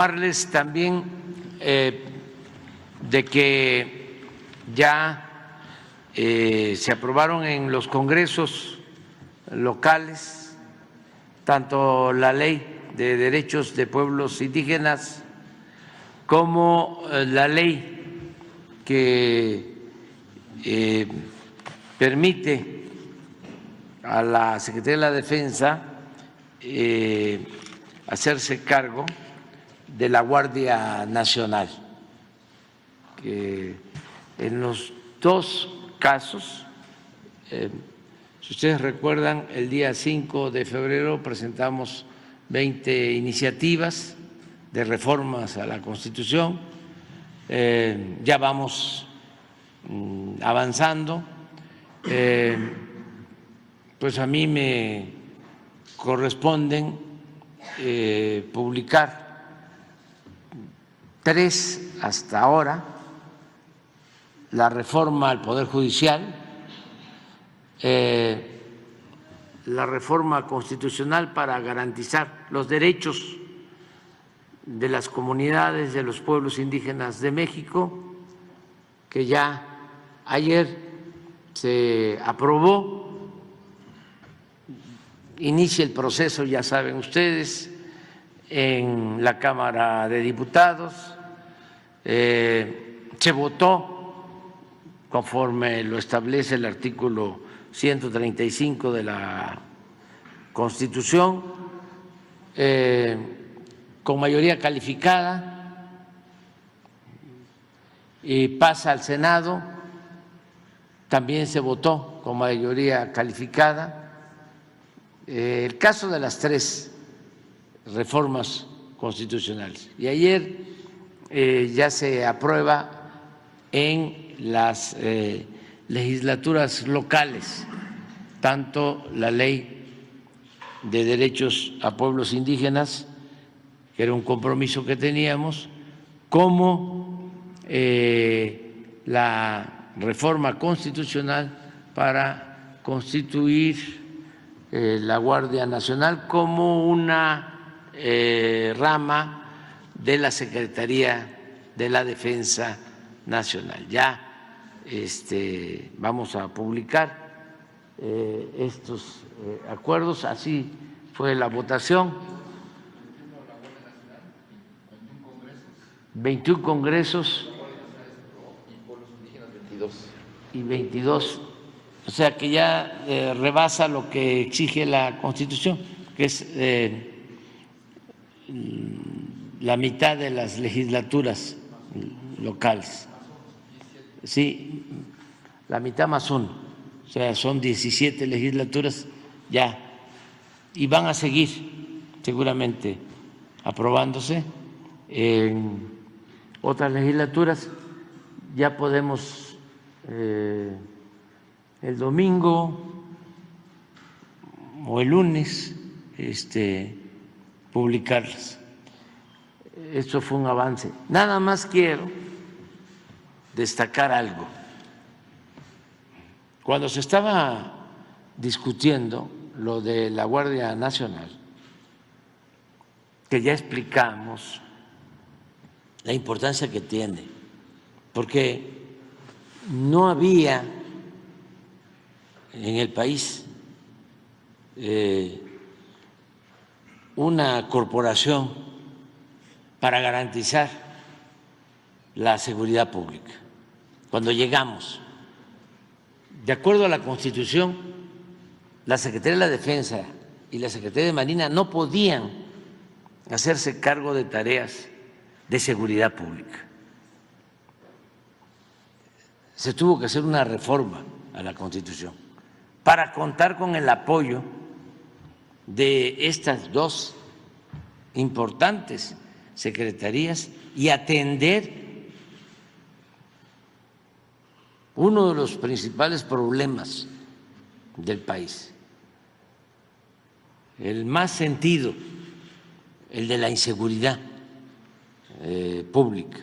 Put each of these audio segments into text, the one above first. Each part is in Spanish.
Informarles también de que ya se aprobaron en los congresos locales tanto la Ley de Derechos de Pueblos Indígenas como la ley que permite a la Secretaría de la Defensa hacerse cargo de la Guardia Nacional, que en los dos casos, si ustedes recuerdan, el día 5 de febrero presentamos 20 iniciativas de reformas a la Constitución, ya vamos avanzando, pues a mí me corresponden publicar 3 hasta ahora: la reforma al Poder Judicial, la reforma constitucional para garantizar los derechos de las comunidades de los pueblos indígenas de México, que ya ayer se aprobó. Inicia el proceso, ya saben ustedes, en la Cámara de Diputados, se votó conforme lo establece el artículo 135 de la Constitución, con mayoría calificada, y pasa al Senado, también se votó con mayoría calificada. El caso de las 3 reformas constitucionales. Y ayer ya se aprueba en las legislaturas locales tanto la Ley de Derechos a Pueblos Indígenas, que era un compromiso que teníamos, como la reforma constitucional para constituir la Guardia Nacional como una rama de la Secretaría de la Defensa Nacional. Ya vamos a publicar estos acuerdos, así fue la votación. 21 congresos y 22. O sea que ya rebasa lo que exige la Constitución, que es la mitad de las legislaturas locales. Sí, la mitad más 1, o sea, son 17 legislaturas ya, y van a seguir seguramente aprobándose en otras legislaturas. Ya podemos el domingo o el lunes publicarlas. Esto fue un avance. Nada más quiero destacar algo. Cuando se estaba discutiendo lo de la Guardia Nacional, que ya explicamos la importancia que tiene, porque no había en el país una corporación para garantizar la seguridad pública. Cuando llegamos, de acuerdo a la Constitución, la Secretaría de la Defensa y la Secretaría de Marina no podían hacerse cargo de tareas de seguridad pública. Se tuvo que hacer una reforma a la Constitución para contar con el apoyo de estas 2 importantes secretarías y atender uno de los principales problemas del país, el más sentido, el de la inseguridad pública.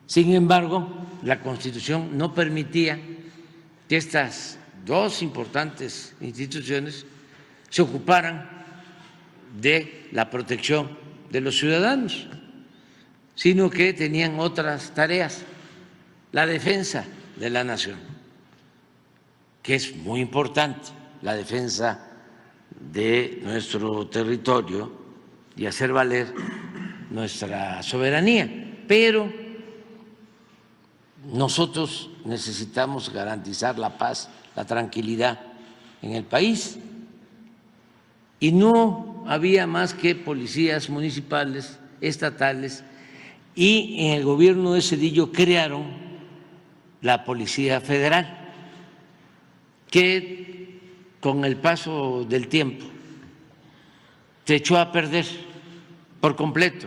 Sin embargo, la Constitución no permitía que estas 2 importantes instituciones se ocuparan de la protección de los ciudadanos. sino que tenían otras tareas, la defensa de la nación, que es muy importante, la defensa de nuestro territorio y hacer valer nuestra soberanía. Pero nosotros necesitamos garantizar la paz, la tranquilidad en el país, y no había más que policías municipales, estatales, y en el gobierno de Zedillo crearon la Policía Federal, que con el paso del tiempo se echó a perder por completo,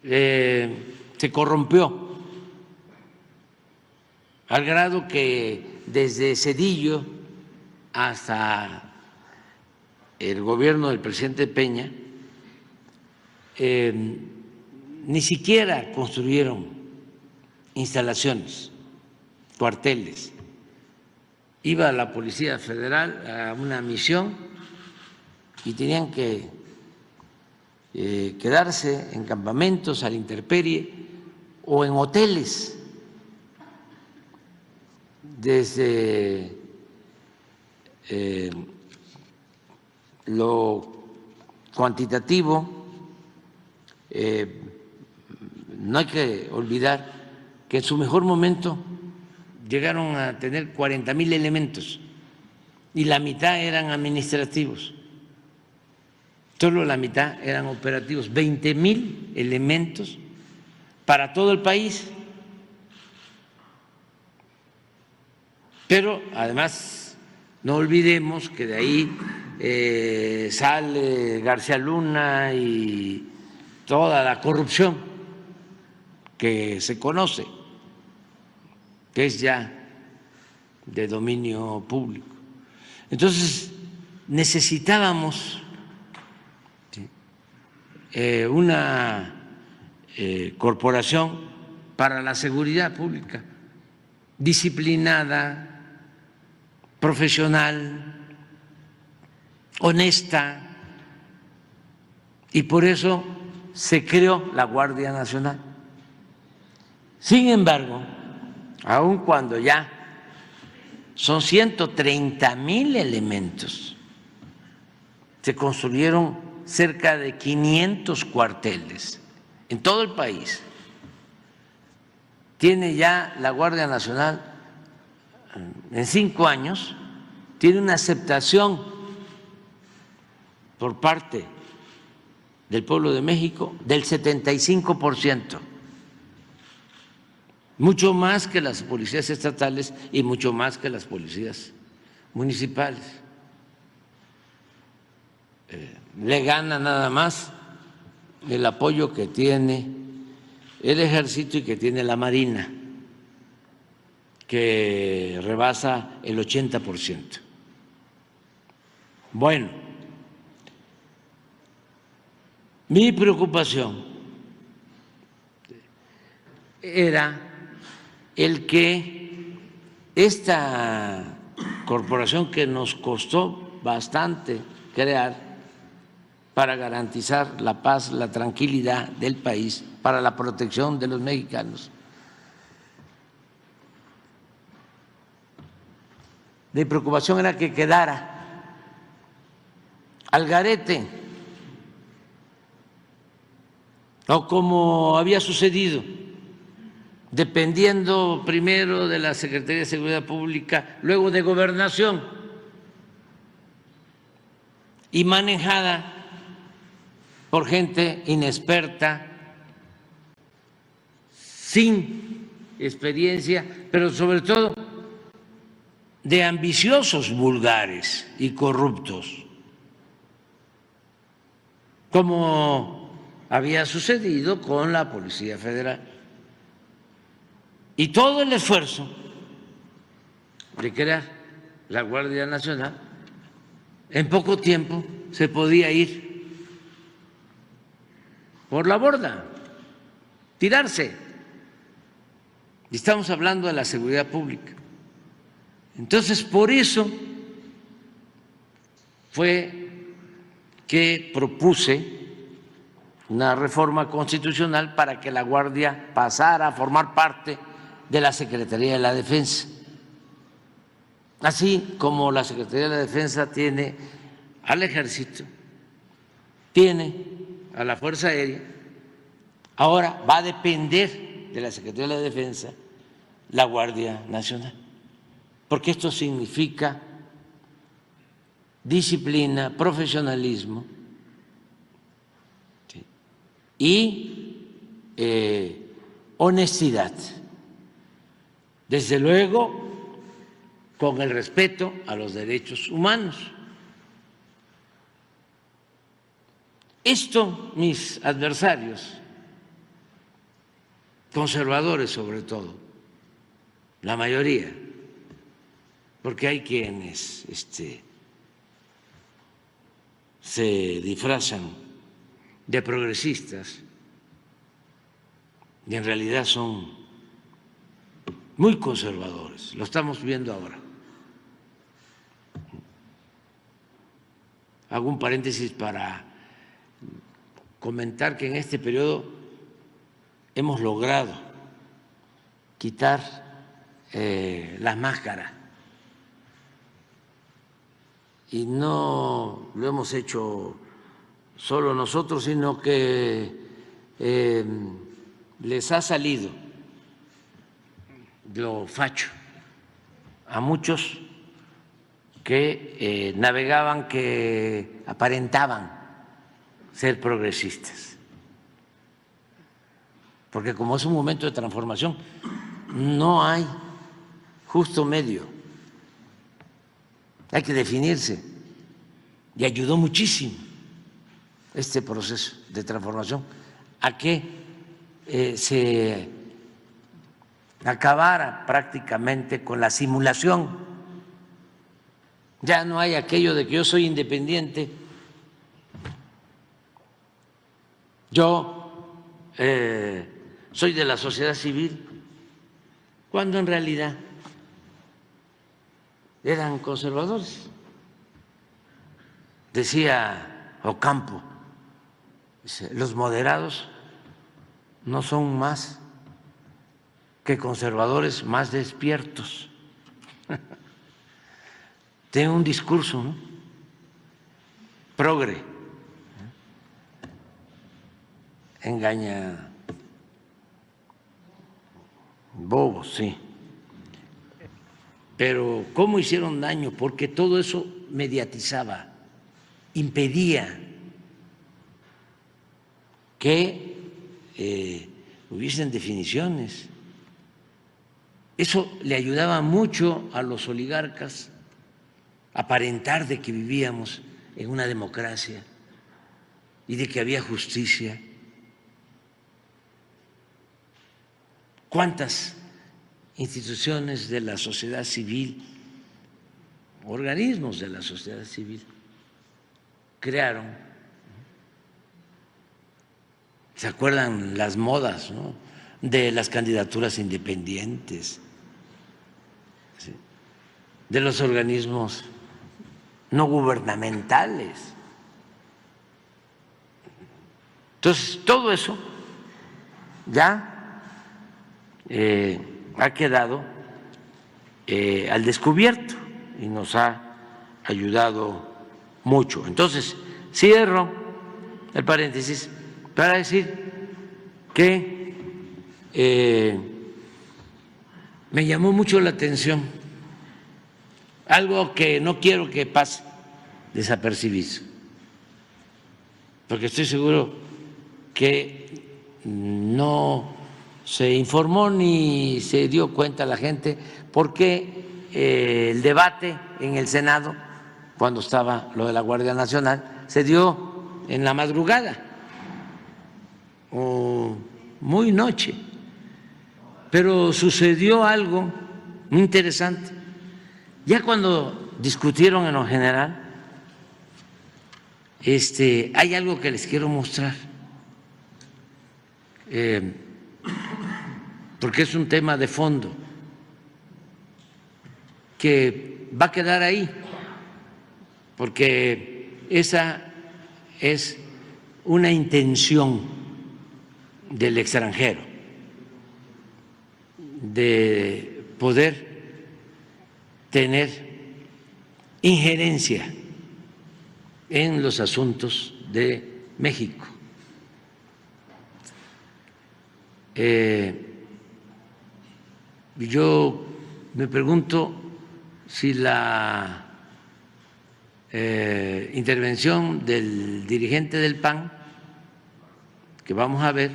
se corrompió al grado que desde Zedillo hasta el gobierno del presidente Peña ni siquiera construyeron instalaciones, cuarteles. Iba la Policía Federal a una misión y tenían que quedarse en campamentos a la intemperie o en hoteles. Desde lo cuantitativo, no hay que olvidar que en su mejor momento llegaron a tener 40,000 elementos y la mitad eran administrativos, solo la mitad eran operativos, 20,000 elementos para todo el país. Pero además no olvidemos que de ahí sale García Luna y toda la corrupción que se conoce, que es ya de dominio público. Entonces necesitábamos una corporación para la seguridad pública disciplinada, profesional, honesta, y por eso se creó la Guardia Nacional. Sin embargo, aun cuando ya son 130,000 elementos, se construyeron cerca de 500 cuarteles en todo el país. Tiene ya la Guardia Nacional, en 5 años, tiene una aceptación por parte del pueblo de México del 75%, mucho más que las policías estatales y mucho más que las policías municipales. Le gana nada más el apoyo que tiene el Ejército y que tiene la Marina, que rebasa el 80%. Bueno, mi preocupación era el que esta corporación, que nos costó bastante crear para garantizar la paz, la tranquilidad del país, para la protección de los mexicanos, mi preocupación era que quedara al garete, o como había sucedido, dependiendo primero de la Secretaría de Seguridad Pública, luego de Gobernación, y manejada por gente inexperta, sin experiencia, pero sobre todo de ambiciosos vulgares y corruptos, como había sucedido con la Policía Federal. Y todo el esfuerzo de crear la Guardia Nacional, en poco tiempo se podía ir por la borda, tirarse. Y estamos hablando de la seguridad pública. Entonces, por eso fue que propuse una reforma constitucional para que la Guardia pasara a formar parte de la Secretaría de la Defensa. Así como la Secretaría de la Defensa tiene al Ejército, tiene a la Fuerza Aérea, ahora va a depender de la Secretaría de la Defensa la Guardia Nacional, porque esto significa disciplina, profesionalismo y honestidad, desde luego con el respeto a los derechos humanos. Esto mis adversarios, conservadores sobre todo, la mayoría, porque hay quienes se disfrazan de progresistas y en realidad son muy conservadores, lo estamos viendo ahora. Hago un paréntesis para comentar que en este periodo hemos logrado quitar las máscaras y no lo hemos hecho solo nosotros, sino que les ha salido lo facho a muchos que navegaban, que aparentaban ser progresistas, porque como es un momento de transformación, no hay justo medio, hay que definirse, y ayudó muchísimo este proceso de transformación a que se acabara prácticamente con la simulación. Ya no hay aquello de que yo soy independiente, yo soy de la sociedad civil, cuando en realidad eran conservadores. Decía Ocampo, los moderados no son más que conservadores más despiertos. Tiene un discurso, ¿no?, progre, engaña bobos, sí. Pero ¿cómo hicieron daño? Porque todo eso mediatizaba, impedía que hubiesen definiciones. Eso le ayudaba mucho a los oligarcas a aparentar de que vivíamos en una democracia y de que había justicia. ¿Cuántas instituciones de la sociedad civil, organismos de la sociedad civil crearon? ¿Se acuerdan las modas, ¿no?, de las candidaturas independientes, ¿sí?, de los organismos no gubernamentales? Entonces, todo eso ya ha quedado al descubierto y nos ha ayudado mucho. Entonces, cierro el paréntesis para decir que me llamó mucho la atención algo que no quiero que pase desapercibido, porque estoy seguro que no se informó ni se dio cuenta la gente, porque el debate en el Senado, cuando estaba lo de la Guardia Nacional, se dio en la madrugada o muy noche, pero sucedió algo muy interesante. Ya cuando discutieron en lo general, hay algo que les quiero mostrar, porque es un tema de fondo que va a quedar ahí, porque esa es una intención del extranjero de poder tener injerencia en los asuntos de México. Yo me pregunto si la intervención del dirigente del PAN, que vamos a ver,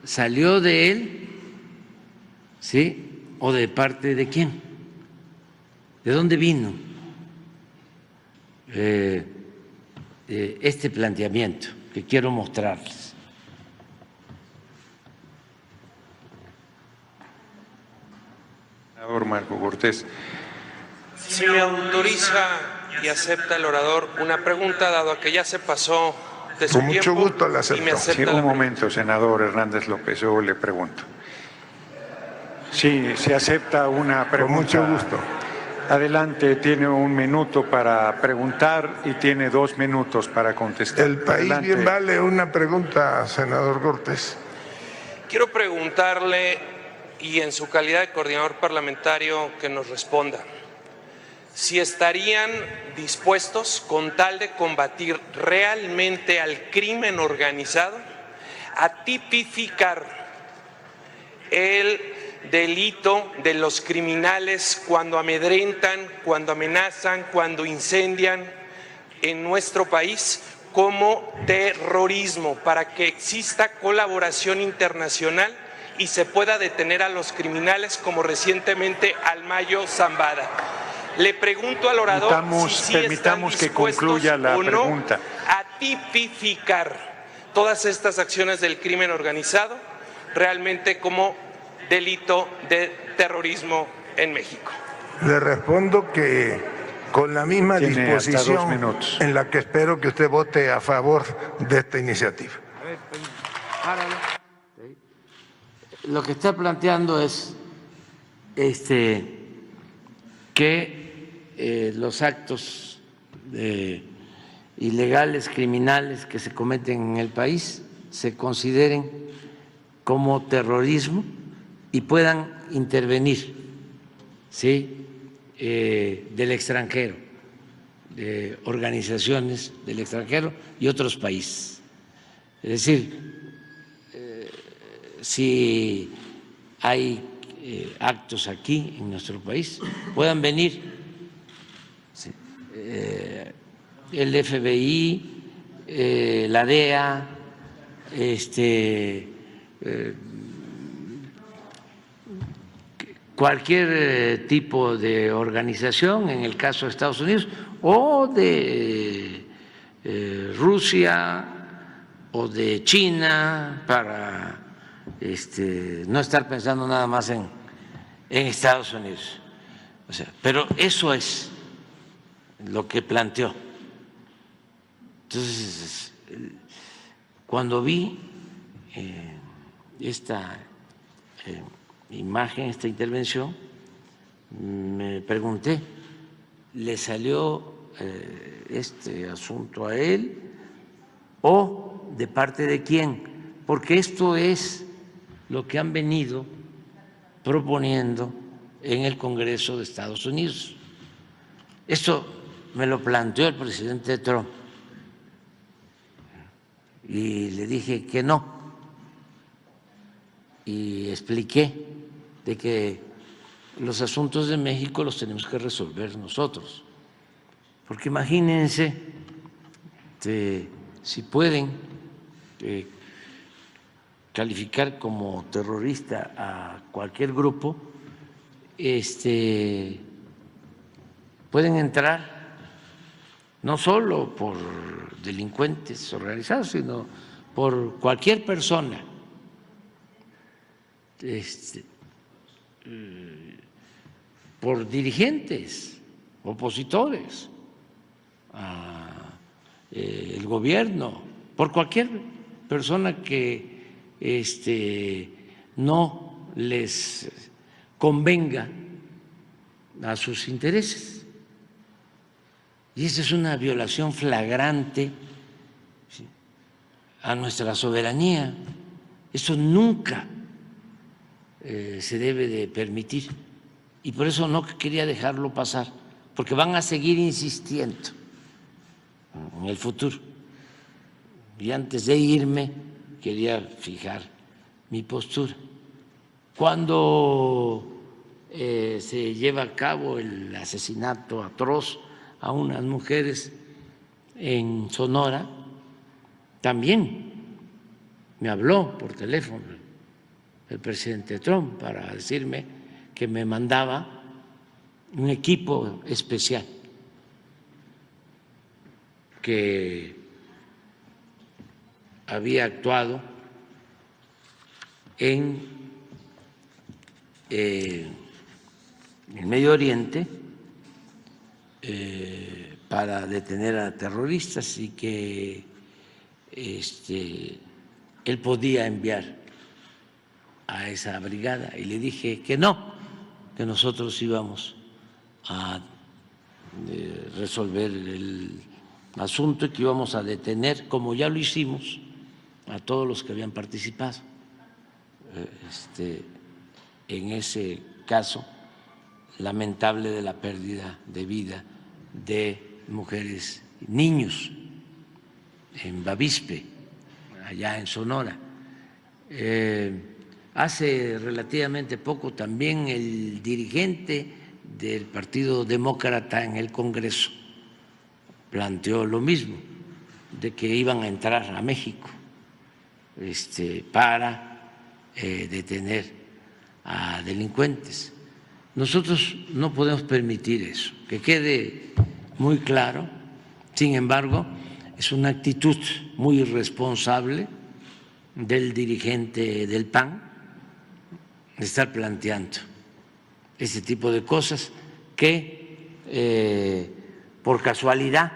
salió de él, ¿sí? ¿O de parte de quién? ¿De dónde vino este planteamiento que quiero mostrarles? Senador Marco Cortés. Si me autoriza y acepta el orador una pregunta, dado que ya se pasó de su Con mucho tiempo, gusto la y acepto. me acepta Sí, la un pregunta. momento, senador Hernández López, yo le pregunto. Sí, se acepta una pregunta. Con mucho gusto. Adelante, tiene 1 minuto para preguntar y tiene 2 minutos para contestar. El país Adelante. bien vale una pregunta, senador Cortés. Quiero preguntarle, y en su calidad de coordinador parlamentario, que nos responda, si estarían dispuestos, con tal de combatir realmente al crimen organizado, a tipificar el delito de los criminales cuando amedrentan, cuando amenazan, cuando incendian en nuestro país como terrorismo, para que exista colaboración internacional y se pueda detener a los criminales, como recientemente al Mayo Zambada. Le pregunto al orador Permitamos si que están dispuestos concluya la o no pregunta. a tipificar todas estas acciones del crimen organizado realmente como delito de terrorismo en México. Le respondo que con la misma Tiene hasta 2 disposición minutos. en la que espero que usted vote a favor de esta iniciativa. Lo que está planteando es que los actos ilegales, criminales que se cometen en el país se consideren como terrorismo y puedan intervenir, ¿sí? Del extranjero, de organizaciones del extranjero y otros países. Es decir, si hay actos aquí en nuestro país, puedan venir el FBI, la DEA, cualquier tipo de organización, en el caso de Estados Unidos, o de Rusia o de China, para no estar pensando nada más en Estados Unidos. O sea, pero eso es lo que planteó. Entonces, cuando vi esta imagen, esta intervención, me pregunté, ¿le salió este asunto a él o de parte de quién? Porque esto es lo que han venido proponiendo en el Congreso de Estados Unidos. Esto me lo planteó el presidente Trump y le dije que no, y expliqué de que los asuntos de México los tenemos que resolver nosotros, porque imagínense si pueden calificar como terrorista a cualquier grupo, pueden entrar no solo por delincuentes organizados, sino por cualquier persona, por dirigentes, opositores al gobierno, por cualquier persona que no les convenga a sus intereses. Y esa es una violación flagrante a nuestra soberanía. Eso nunca se debe de permitir y por eso no quería dejarlo pasar, porque van a seguir insistiendo en el futuro. Y antes de irme quería fijar mi postura. Cuando se lleva a cabo el asesinato atroz a unas mujeres en Sonora, también me habló por teléfono el presidente Trump para decirme que me mandaba un equipo especial que había actuado en el Medio Oriente para detener a terroristas y que él podía enviar a esa brigada. Y le dije que no, que nosotros íbamos a resolver el asunto y que íbamos a detener, como ya lo hicimos, a todos los que habían participado en ese caso lamentable de la pérdida de vida de mujeres y niños en Bavispe, allá en Sonora. Hace relativamente poco también el dirigente del Partido Demócrata en el Congreso planteó lo mismo, de que iban a entrar a México para detener a delincuentes. Nosotros no podemos permitir eso, que quede muy claro. Sin embargo, es una actitud muy irresponsable del dirigente del PAN estar planteando ese tipo de cosas que por casualidad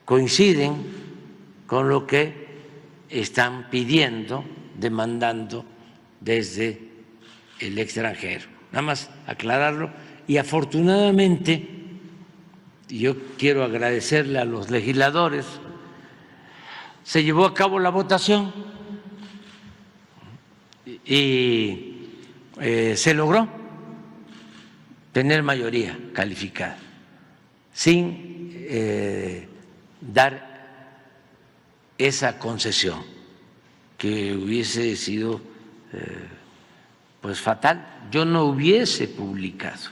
coinciden con lo que están pidiendo, demandando desde el extranjero. Nada más aclararlo. Y afortunadamente, yo quiero agradecerle a los legisladores, se llevó a cabo la votación y se logró tener mayoría calificada sin dar esa concesión que hubiese sido pues fatal. Yo no hubiese publicado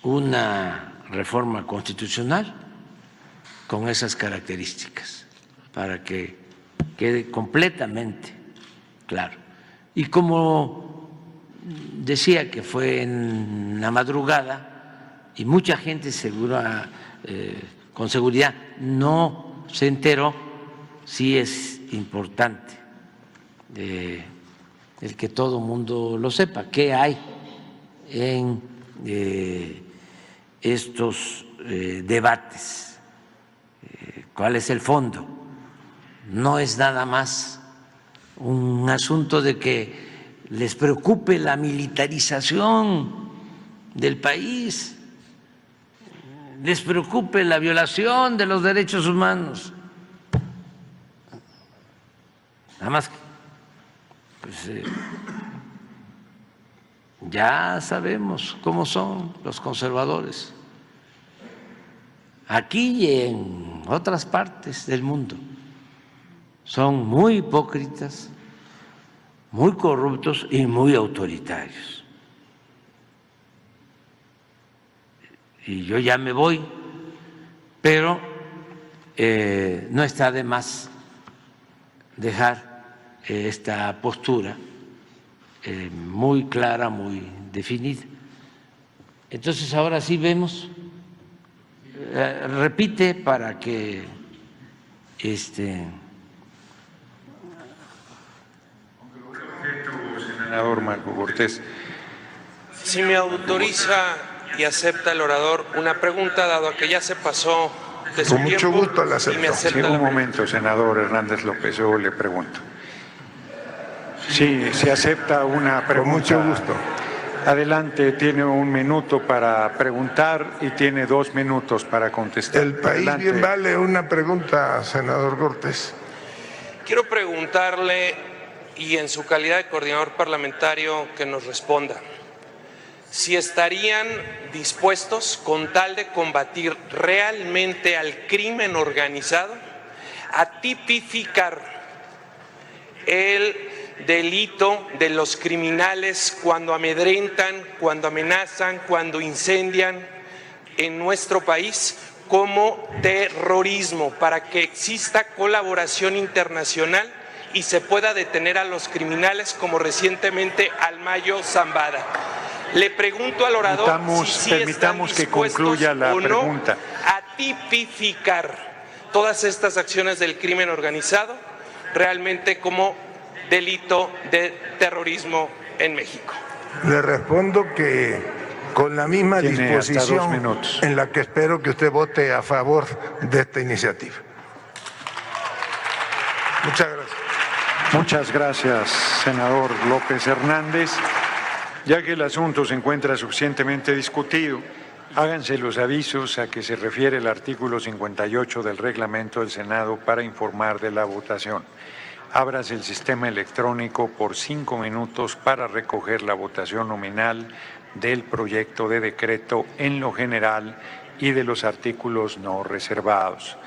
una reforma constitucional con esas características, para que quede completamente claro. Y como decía que fue en la madrugada y mucha gente con seguridad no se enteró, sí es importante el que todo mundo lo sepa, qué hay en estos debates, cuál es el fondo. No es nada más un asunto de que les preocupe la militarización del país, les preocupe la violación de los derechos humanos. Nada más pues, ya sabemos cómo son los conservadores, aquí y en otras partes del mundo. Son muy hipócritas, muy corruptos y muy autoritarios. Y yo ya me voy, pero no está de más dejar esta postura muy clara, muy definida. Entonces ahora sí vemos, repite para que senador Marco Cortés. Si me autoriza y acepta el orador una pregunta, dado a que ya se pasó de su Con mucho tiempo, gusto la acepto. y me acepta Sí, la un pregunta. momento, senador Hernández López, yo le pregunto. Sí, se acepta una pregunta. Con mucho gusto. Adelante, tiene un minuto para preguntar y tiene 2 minutos para contestar. El país Adelante. bien vale una pregunta, senador Cortés. Quiero preguntarle, y en su calidad de coordinador parlamentario, que nos responda, si estarían dispuestos, con tal de combatir realmente al crimen organizado, a tipificar el delito de los criminales cuando amedrentan, cuando amenazan, cuando incendian en nuestro país como terrorismo, para que exista colaboración internacional y se pueda detener a los criminales, como recientemente al Mayo Zambada. Le pregunto al orador Permitamos si que concluya la o no pregunta. a tipificar todas estas acciones del crimen organizado realmente como delito de terrorismo en México. Le respondo que con la misma Tiene hasta 2 disposición minutos. en la que espero que usted vote a favor de esta iniciativa. Muchas gracias. Muchas gracias, senador López Hernández. Ya que el asunto se encuentra suficientemente discutido, háganse los avisos a que se refiere el artículo 58 del reglamento del Senado para informar de la votación. Ábrase el sistema electrónico por 5 minutos para recoger la votación nominal del proyecto de decreto en lo general y de los artículos no reservados.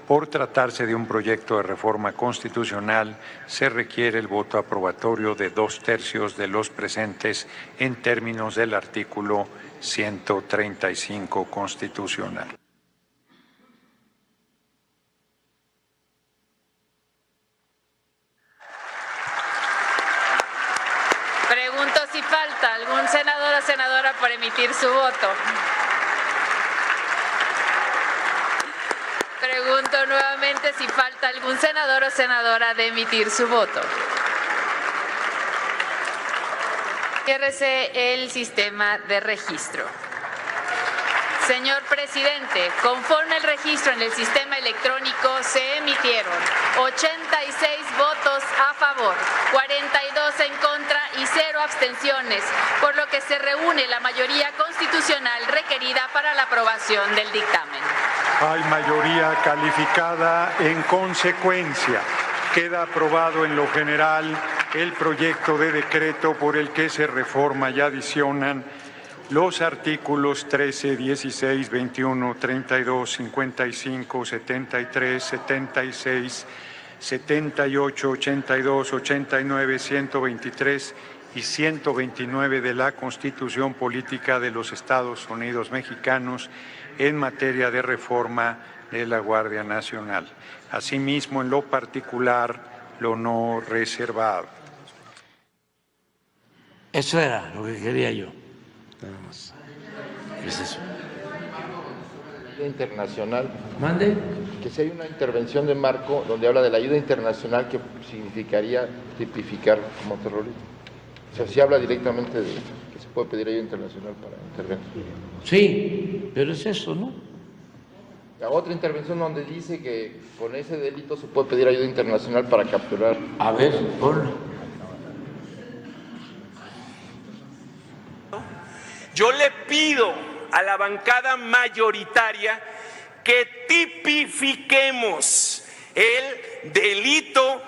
Por tratarse de un proyecto de reforma constitucional, se requiere el voto aprobatorio de 2/3 de los presentes en términos del artículo 135 constitucional. Pregunto si falta algún senador o senadora por emitir su voto. Pregunto nuevamente si falta algún senador o senadora de emitir su voto. Ciérrese el sistema de registro. Señor presidente, conforme el registro en el sistema electrónico se emitieron 86 votos a favor, 42 en contra y 0 abstenciones, por lo que se reúne la mayoría constitucional requerida para la aprobación del dictamen. Hay mayoría calificada. En consecuencia, queda aprobado en lo general el proyecto de decreto por el que se reforma y adicionan los artículos 13, 16, 21, 32, 55, 73, 76, 78, 82, 89, 123 y 129 de la Constitución Política de los Estados Unidos Mexicanos en materia de reforma de la Guardia Nacional. Asimismo, en lo particular, lo no reservado. Eso era lo que quería yo. Nada más. ¿Qué es eso? Internacional, ¿Mande? que si hay una intervención de marco donde habla de la ayuda internacional que significaría tipificar como terrorismo. O sea, si habla directamente de que se puede pedir ayuda internacional para intervenir. Sí, pero es eso, ¿no? La otra intervención donde dice que con ese delito se puede pedir ayuda internacional para capturar. A ver, ponlo. Yo le pido a la bancada mayoritaria que tipifiquemos el delito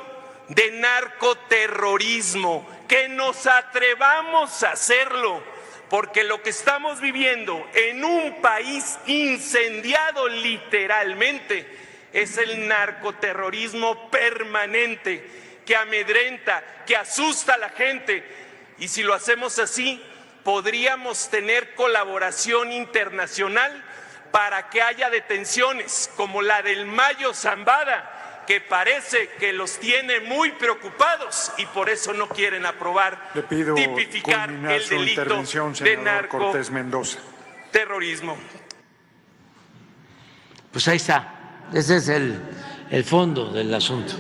de narcoterrorismo, que nos atrevamos a hacerlo, porque lo que estamos viviendo en un país incendiado literalmente es el narcoterrorismo permanente que amedrenta, que asusta a la gente, y si lo hacemos así, podríamos tener colaboración internacional para que haya detenciones como la del Mayo Zambada, que parece que los tiene muy preocupados y por eso no quieren aprobar Le pido tipificar culminar el su delito intervención, de senador Cortés Mendoza. narcoterrorismo. Pues ahí está. Ese es el fondo del asunto.